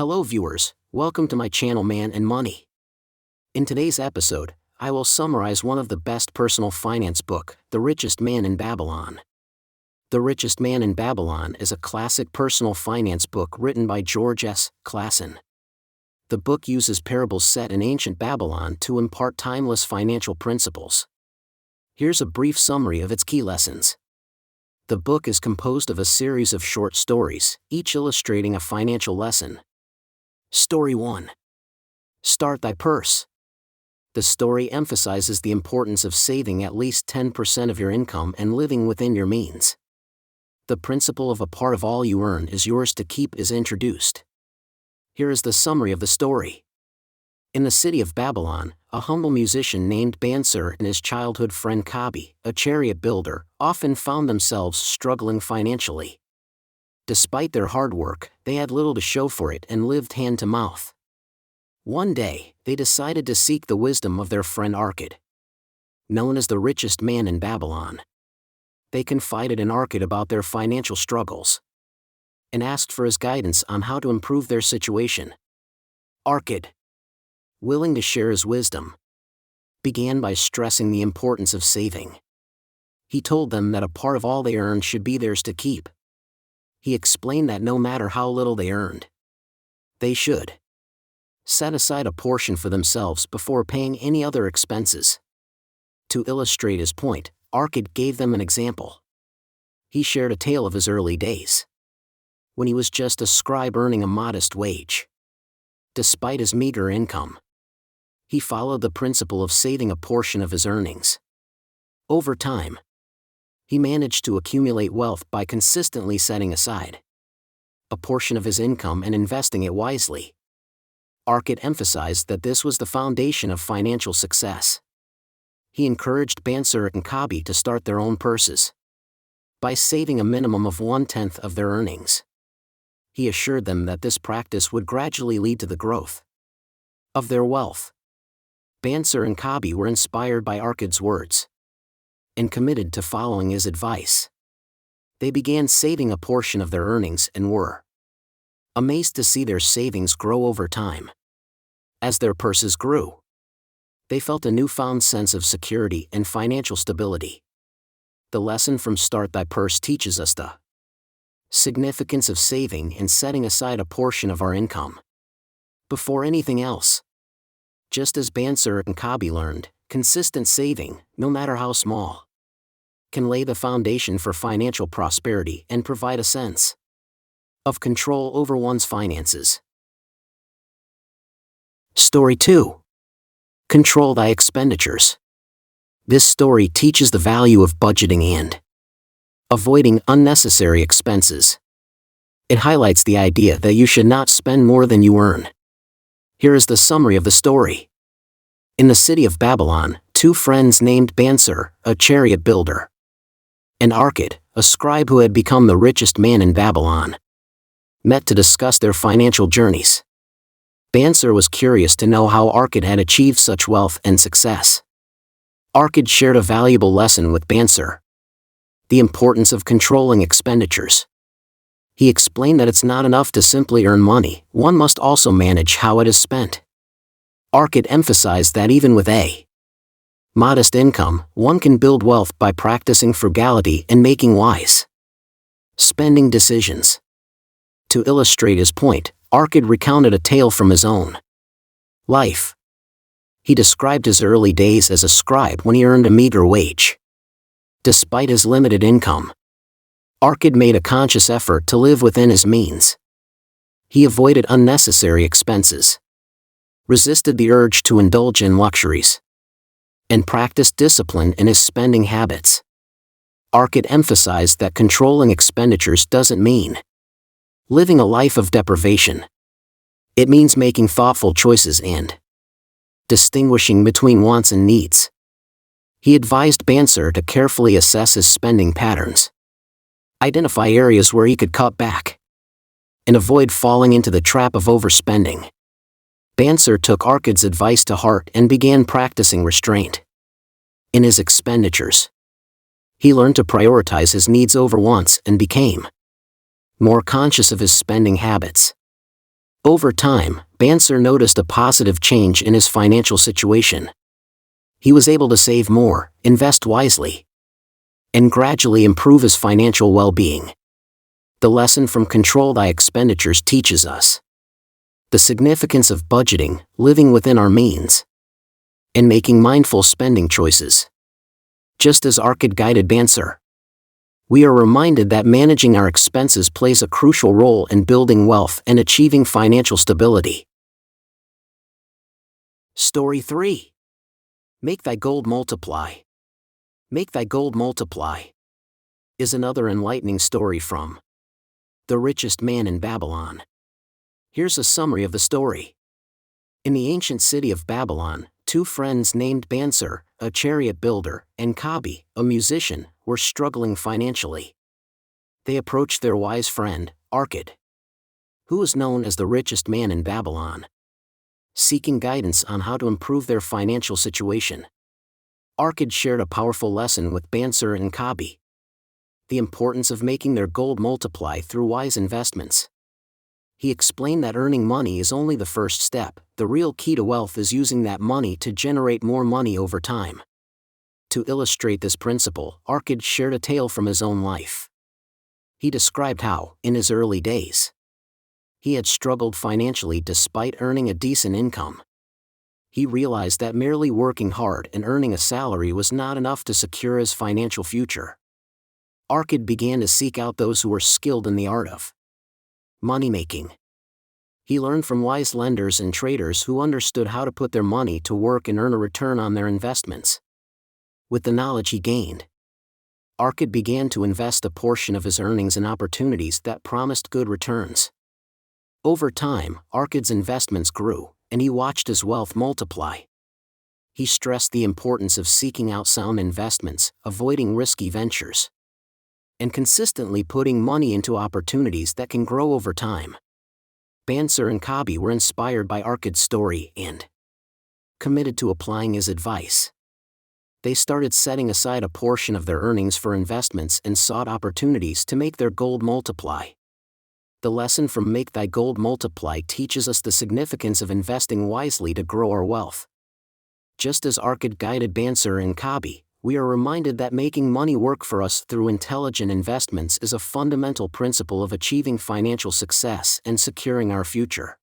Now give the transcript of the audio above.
Hello viewers, welcome to my channel Man and Money. In today's episode, I will summarize one of the best personal finance book, The Richest Man in Babylon. The Richest Man in Babylon is a classic personal finance book written by George S. Clason. The book uses parables set in ancient Babylon to impart timeless financial principles. Here's a brief summary of its key lessons. The book is composed of a series of short stories, each illustrating a financial lesson. Story 1. Start thy purse. The story emphasizes the importance of saving at least 10% of your income and living within your means. The principle of a part of all you earn is yours to keep is introduced. Here is the summary of the story. In the city of Babylon, a humble musician named Bansir and his childhood friend Kabi, a chariot builder, often found themselves struggling financially. Despite their hard work, they had little to show for it and lived hand to mouth. One day, they decided to seek the wisdom of their friend Arkad, known as the richest man in Babylon. They confided in Arkad about their financial struggles and asked for his guidance on how to improve their situation. Arkad, willing to share his wisdom, began by stressing the importance of saving. He told them that a part of all they earned should be theirs to keep. He explained that no matter how little they earned, they should set aside a portion for themselves before paying any other expenses. To illustrate his point, Arkad gave them an example. He shared a tale of his early days, when he was just a scribe earning a modest wage. Despite his meager income, he followed the principle of saving a portion of his earnings. Over time, he managed to accumulate wealth by consistently setting aside a portion of his income and investing it wisely. Arkad emphasized that this was the foundation of financial success. He encouraged Bansir and Kabi to start their own purses by saving a minimum of 1/10 of their earnings. He assured them that this practice would gradually lead to the growth of their wealth. Bansir and Kabi were inspired by Arkad's words and committed to following his advice. They began saving a portion of their earnings and were amazed to see their savings grow over time. As their purses grew, they felt a newfound sense of security and financial stability. The lesson from Start Thy Purse teaches us the significance of saving and setting aside a portion of our income before anything else. Just as Bansir and Kabi learned, consistent saving, no matter how small, can lay the foundation for financial prosperity and provide a sense of control over one's finances. Story 2. Control thy expenditures. This story teaches the value of budgeting and avoiding unnecessary expenses. It highlights the idea that you should not spend more than you earn. Here is the summary of the story. In the city of Babylon, two friends named Bansir, a chariot builder, and Arkad, a scribe who had become the richest man in Babylon, met to discuss their financial journeys. Bansir was curious to know how Arkad had achieved such wealth and success. Arkad shared a valuable lesson with Bansir: the importance of controlling expenditures. He explained that it's not enough to simply earn money, one must also manage how it is spent. Arkad emphasized that even with a modest income, one can build wealth by practicing frugality and making wise spending decisions. To illustrate his point, Arkad recounted a tale from his own life. He described his early days as a scribe when he earned a meager wage. Despite his limited income, Arkad made a conscious effort to live within his means. He avoided unnecessary expenses, resisted the urge to indulge in luxuries, and practiced discipline in his spending habits. Arkad emphasized that controlling expenditures doesn't mean living a life of deprivation. It means making thoughtful choices and distinguishing between wants and needs. He advised Bansir to carefully assess his spending patterns, identify areas where he could cut back, and avoid falling into the trap of overspending. Bansir took Arkad's advice to heart and began practicing restraint in his expenditures. He learned to prioritize his needs over wants and became more conscious of his spending habits. Over time, Banser noticed a positive change in his financial situation. He was able to save more, invest wisely, and gradually improve his financial well-being. The lesson from controlled expenditures teaches us the significance of budgeting, living within our means, and making mindful spending choices. Just as Arkad guided Banser, we are reminded that managing our expenses plays a crucial role in building wealth and achieving financial stability. Story 3. Make Thy Gold Multiply. Make Thy Gold Multiply is another enlightening story from The Richest Man in Babylon. Here's a summary of the story. In the ancient city of Babylon, two friends named Banser, a chariot builder, and Kabi, a musician, were struggling financially. They approached their wise friend, Arkad, who was known as the richest man in Babylon, seeking guidance on how to improve their financial situation. Arkad shared a powerful lesson with Banser and Kabi: the importance of making their gold multiply through wise investments. He explained that earning money is only the first step. The real key to wealth is using that money to generate more money over time. To illustrate this principle, Arkad shared a tale from his own life. He described how, in his early days, he had struggled financially despite earning a decent income. He realized that merely working hard and earning a salary was not enough to secure his financial future. Arkad began to seek out those who were skilled in the art of money-making. He learned from wise lenders and traders who understood how to put their money to work and earn a return on their investments. With the knowledge he gained, Arkad began to invest a portion of his earnings in opportunities that promised good returns. Over time, Arkad's investments grew, and he watched his wealth multiply. He stressed the importance of seeking out sound investments, avoiding risky ventures, and consistently putting money into opportunities that can grow over time. Banser and Kabi were inspired by Arkad's story and committed to applying his advice. They started setting aside a portion of their earnings for investments and sought opportunities to make their gold multiply. The lesson from Make Thy Gold Multiply teaches us the significance of investing wisely to grow our wealth. Just as Arkad guided Banser and Kabi, we are reminded that making money work for us through intelligent investments is a fundamental principle of achieving financial success and securing our future.